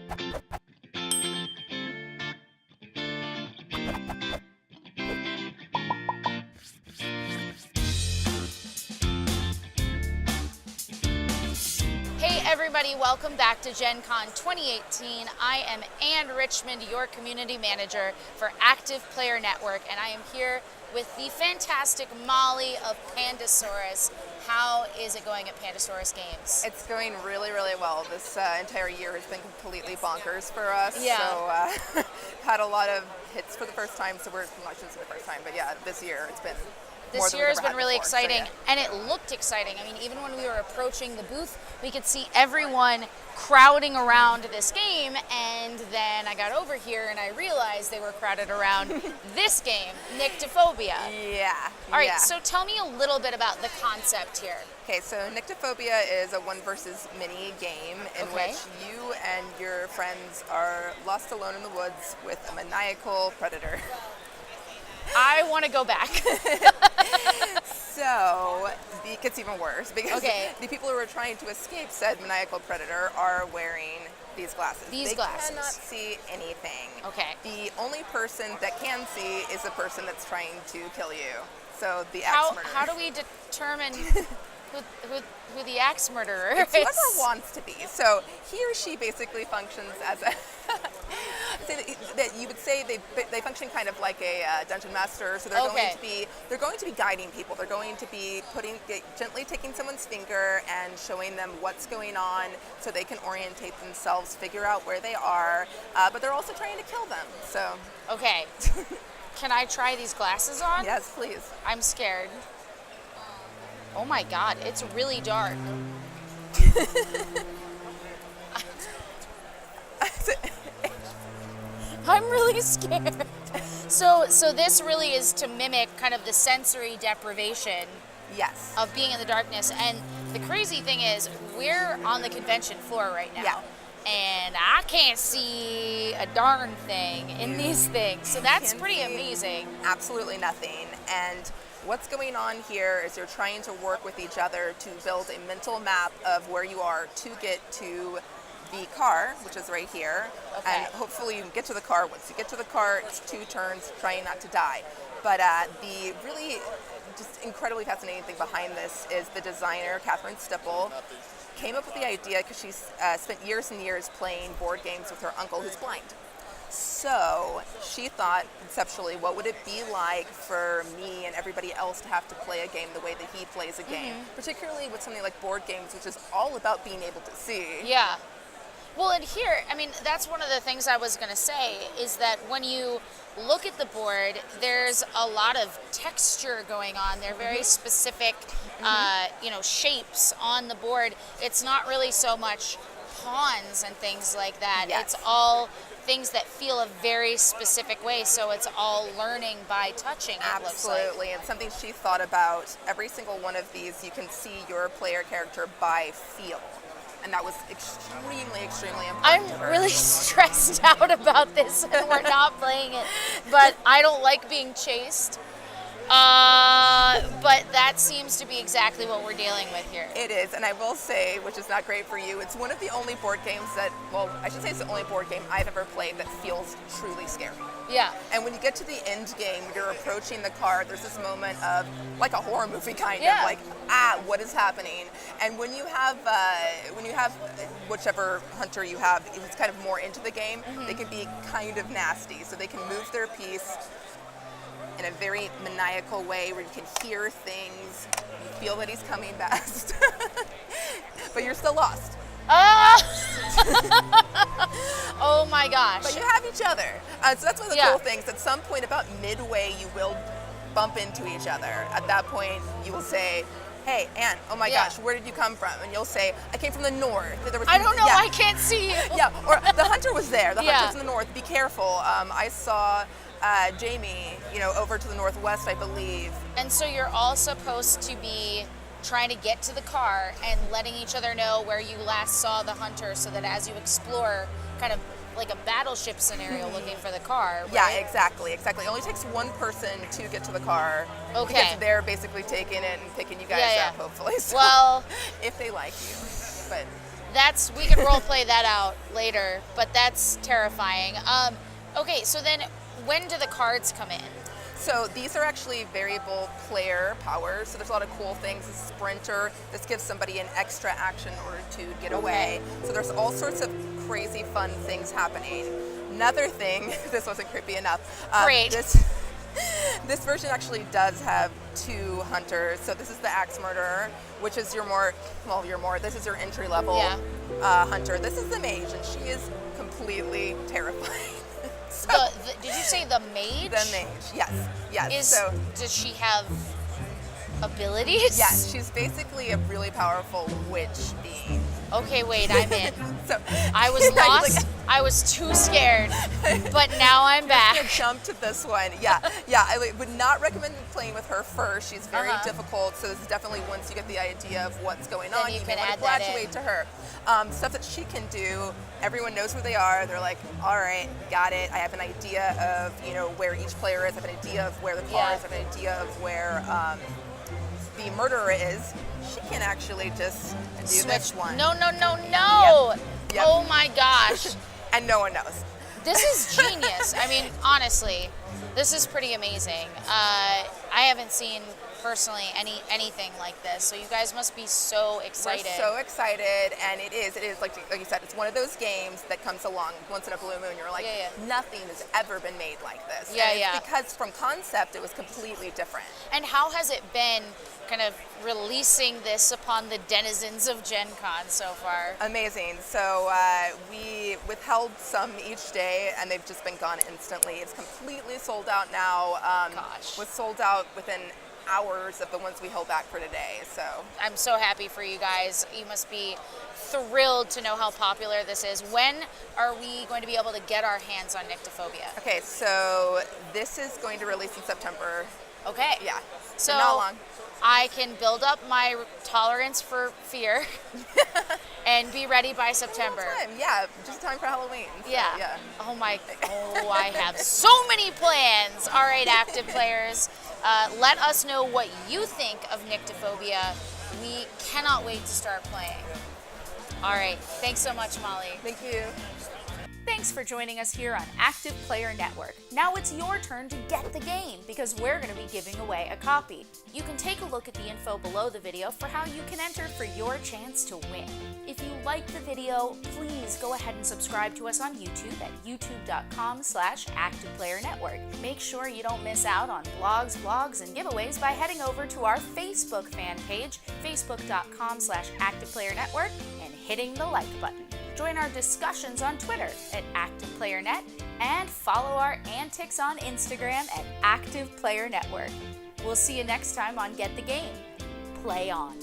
Hey everybody, welcome back to Gen Con 2018. I am Ann Richmond, your community manager for Active Player Network, and I am here with the fantastic Molly of Pandasaurus. How is it going at Pandasaurus Games? It's going really, really well. This entire year has been completely bonkers for us. Yeah. So had a lot of hits for the first time, so we're not just for the first time, but yeah, this year it's been This year has been really before, exciting, so yeah. and it looked exciting. I mean, even when we were approaching the booth, we could see everyone crowding around this game, and then I got over here and I realized they were crowded around this game, Nyctophobia. Yeah. All right, yeah. so tell me a little bit about the concept here. Okay, so Nyctophobia is a one versus many game in Okay. which you and your friends are lost alone in the woods with a maniacal predator. I want to go back. So it gets even worse because Okay. the people who are trying to escape said maniacal predator are wearing these glasses. These they glasses. cannot see anything. Okay. The only person that can see is the person that's trying to kill you. So the axe murderer. How do we determine who the axe murderer is? It's whoever wants to be. So he or she basically functions as a that you would say they function kind of like a dungeon master. So they're going to be guiding people. They're going to be gently taking someone's finger and showing them what's going on, so they can orientate themselves, figure out where they are. But they're also trying to kill them. So Okay. Can I try these glasses on? yes, please. I'm scared. Oh my God, it's really dark. I'm really scared. So this really is to mimic kind of the sensory deprivation Yes. of being in the darkness. And the crazy thing is, we're on the convention floor right now. Yeah. And I can't see a darn thing in these things. So that's Can't pretty see amazing. Absolutely nothing. And what's going on here is you're trying to work with each other to build a mental map of where you are to get to the car, which is right here. Okay. And hopefully you can get to the car. Once you get to the car, it's 2 turns, trying not to die. But the really just incredibly fascinating thing behind this is the designer, Catherine Stipple, came up with the idea because she's spent years and years playing board games with her uncle who's blind. So she thought conceptually, what would it be like for me and everybody else to have to play a game the way that he plays a game, particularly with something like board games, which is all about being able to see. Yeah. Well, and here, I mean, that's one of the things I was going to say, is that when you look at the board, there's a lot of texture going on. They're very specific, shapes on the board. It's not really so much pawns and things like that. Yes. It's all things that feel a very specific way, so it's all learning by touching, it looks like. Absolutely, and something she thought about, every single one of these, you can see your player character by feel. And that was extremely, extremely important I'm to her. really stressed out about this, and we're not playing it. But I don't like being chased. But that seems to be exactly what we're dealing with here. It is, and I will say, which is not great for you, it's one of the only board games that, well, I should say it's the only board game I've ever played that feels truly scary. Yeah. And when you get to the end game, you're approaching the car, there's this moment of, like a horror movie kind Yeah. of, like, what is happening? And when you have whichever hunter you have, if it's kind of more into the game, they can be kind of nasty. So they can move their piece in a very maniacal way where you can hear things, you feel that he's coming past, but you're still lost. Oh my gosh. But you have each other. So that's one of the cool things. At some point about midway, you will bump into each other. At that point, you will say, hey, Ann, oh my gosh, where did you come from? And you'll say, I came from the north. There was I don't know, I can't see you. Yeah, or the hunter was there. The hunter's in the north. Be careful. I saw Jamie, over to the northwest, I believe. And so you're all supposed to be trying to get to the car and letting each other know where you last saw the hunter, so that as you explore, kind of like a battleship scenario looking for the car, right? Yeah, exactly. It only takes one person to get to the car. Okay. Because they're basically taking it and picking you guys up, hopefully. So, Well, if they like you. But we can role play that out later, but that's terrifying. Okay, so then when do the cards come in? So these are actually variable player powers. So there's a lot of cool things. A sprinter, this gives somebody an extra action in order to get away. So there's all sorts of crazy fun things happening. Another thing, this wasn't creepy enough. Great. This version actually does have 2 hunters. So this is the axe murderer, which is this is your entry level hunter. This is the mage, and she is completely terrifying. So, did you say the mage? The mage, yes. Does she have abilities? Yes, she's basically a really powerful witch being. Okay, wait, I'm in. So I was lost. I was too scared, but now I'm back. Gonna jump to this one. Yeah. I would not recommend playing with her first. She's very difficult. So this is definitely once you get the idea of what's going on, you may want to graduate to her. Stuff that she can do. Everyone knows who they are. They're like, all right, got it. I have an idea of where each player is. I have an idea of where the car is. I have an idea of where the murderer is. She can actually just do this one. No. Yep. Oh my gosh. And no one knows. This is genius. I mean, honestly, this is pretty amazing. I haven't seen personally anything like this, so you guys must be so excited. We're so excited, and it is like you said, it's one of those games that comes along once in a blue moon. You're like, nothing has ever been made like this. It's because from concept, it was completely different. And how has it been kind of releasing this upon the denizens of Gen Con so far? Amazing. So we withheld some each day, and they've just been gone instantly. It's completely sold out now. Was sold out within hours of the ones we held back for today. So I'm so happy for you guys. You must be thrilled to know how popular this is. When are we going to be able to get our hands on Nyctophobia? Okay, so this is going to release in September. Okay. Yeah. So not long. I can build up my tolerance for fear and be ready by September. Yeah, just in time for Halloween. So, yeah. Oh, I have so many plans. All right, active players, let us know what you think of Nyctophobia. We cannot wait to start playing. All right, thanks so much, Molly. Thank you. Thanks for joining us here on Active Player Network. Now it's your turn to get the game because we're going to be giving away a copy. You can take a look at the info below the video for how you can enter for your chance to win. If you liked the video, please go ahead and subscribe to us on YouTube at youtube.com/ActivePlayerNetwork. Make sure you don't miss out on blogs, and giveaways by heading over to our Facebook fan page, facebook.com/ActivePlayerNetwork, and hitting the like button. Join our discussions on Twitter at ActivePlayerNet and follow our antics on Instagram at ActivePlayerNetwork. We'll see you next time on Get the Game. Play on.